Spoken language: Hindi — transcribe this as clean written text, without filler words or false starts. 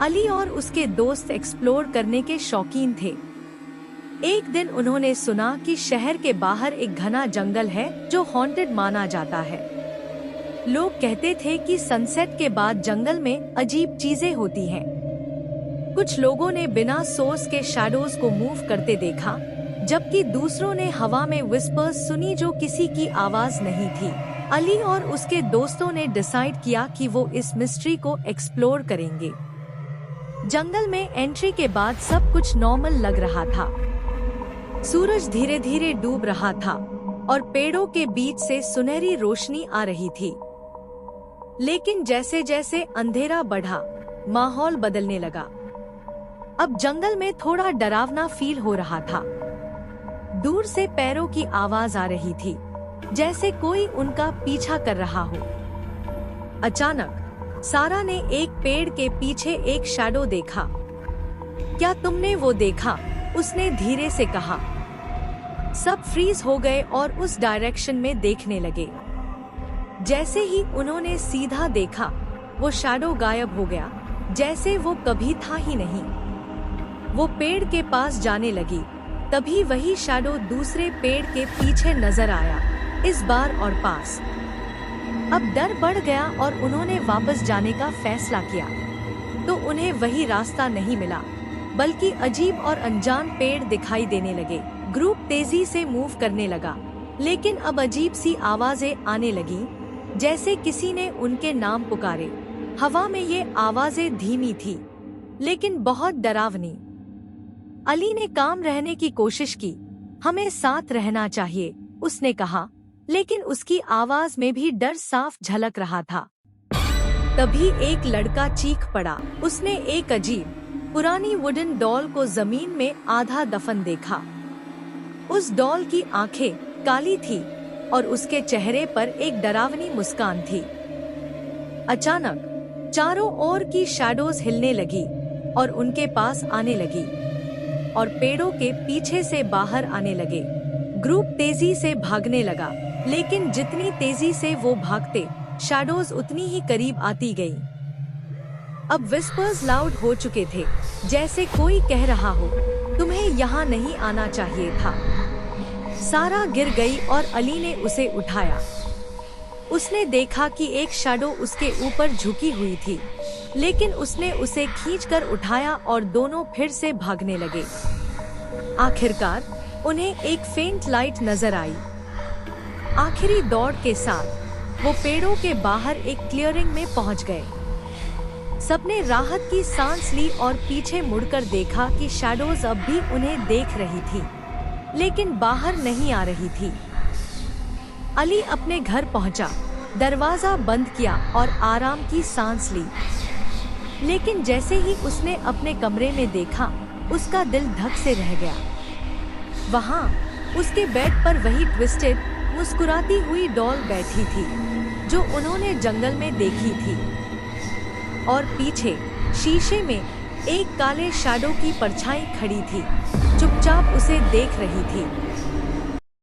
अली और उसके दोस्त एक्सप्लोर करने के शौकीन थे। एक दिन उन्होंने सुना कि शहर के बाहर एक घना जंगल है जो हॉन्टेड माना जाता है। लोग कहते थे कि सनसेट के बाद जंगल में अजीब चीजें होती हैं। कुछ लोगों ने बिना सोर्स के शैडोज को मूव करते देखा, जबकि दूसरों ने हवा में विस्पर्स सुनी जो किसी की आवाज नहीं थी। अली और उसके दोस्तों ने डिसाइड किया कि वो इस मिस्ट्री को एक्सप्लोर करेंगे। जंगल में एंट्री के बाद सब कुछ नॉर्मल लग रहा था। सूरज धीरे धीरे डूब रहा था और पेड़ों के बीच से सुनहरी रोशनी आ रही थी। लेकिन जैसे जैसे अंधेरा बढ़ा, माहौल बदलने लगा। अब जंगल में थोड़ा डरावना फील हो रहा था। दूर से पैरों की आवाज आ रही थी, जैसे कोई उनका पीछा कर रहा हो। अचानक सारा ने एक पेड़ के पीछे एक शैडो देखा। क्या तुमने वो देखा? उसने धीरे से कहा। सब फ्रीज हो गए और उस डायरेक्शन में देखने लगे। जैसे ही उन्होंने सीधा देखा, वो शैडो गायब हो गया, जैसे वो कभी था ही नहीं। वो पेड़ के पास जाने लगी, तभी वही शैडो दूसरे पेड़ के पीछे नजर आया, इस बार और पास। अब डर बढ़ गया और उन्होंने वापस जाने का फैसला किया, तो उन्हें वही रास्ता नहीं मिला, बल्कि अजीब और अनजान पेड़ दिखाई देने लगे। ग्रुप तेजी से मूव करने लगा, लेकिन अब अजीब सी आवाजें आने लगी, जैसे किसी ने उनके नाम पुकारे। हवा में ये आवाजें धीमी थी, लेकिन बहुत डरावनी। अली ने काम रहने की कोशिश की। हमें साथ रहना चाहिए, उसने कहा, लेकिन उसकी आवाज में भी डर साफ झलक रहा था। तभी एक लड़का चीख पड़ा। उसने एक अजीब पुरानी वुडन डॉल को जमीन में आधा दफन देखा। उस डॉल की आंखें काली थी और उसके चेहरे पर एक डरावनी मुस्कान थी। अचानक चारों ओर की शैडोज हिलने लगी और उनके पास आने लगी और पेड़ों के पीछे से बाहर आने लगे। ग्रुप तेजी से भागने लगा, लेकिन जितनी तेजी से वो भागते, शैडोज उतनी ही करीब आती गई। अब विस्पर्स लाउड हो चुके थे, जैसे कोई कह रहा हो, तुम्हें यहाँ नहीं आना चाहिए था। सारा गिर गई और अली ने उसे उठाया। उसने देखा कि एक शैडो उसके ऊपर झुकी हुई थी, लेकिन उसने उसे खींचकर उठाया और दोनों फिर से भागने लगे। आखिरकार उन्हें एक फेंट लाइट नजर आई। आखिरी दौड़ के साथ वो पेड़ों के बाहर एक क्लियरिंग में पहुंच गए। सबने राहत की सांस ली और पीछे मुड़कर देखा कि शैडोज अब भी उन्हें देख रही थी, लेकिन बाहर नहीं आ रही थी। अली अपने घर पहुंचा, दरवाजा बंद किया और आराम की सांस ली। लेकिन जैसे ही उसने अपने कमरे में देखा, उसका दिल धक से रह गया। वहां उसके बेड पर वही ट्विस्टेड, मुस्कुराती हुई डॉल बैठी थी जो उन्होंने जंगल में देखी थी, और पीछे शीशे में एक काले शैडो की परछाई खड़ी थी, चुपचाप उसे देख रही थी।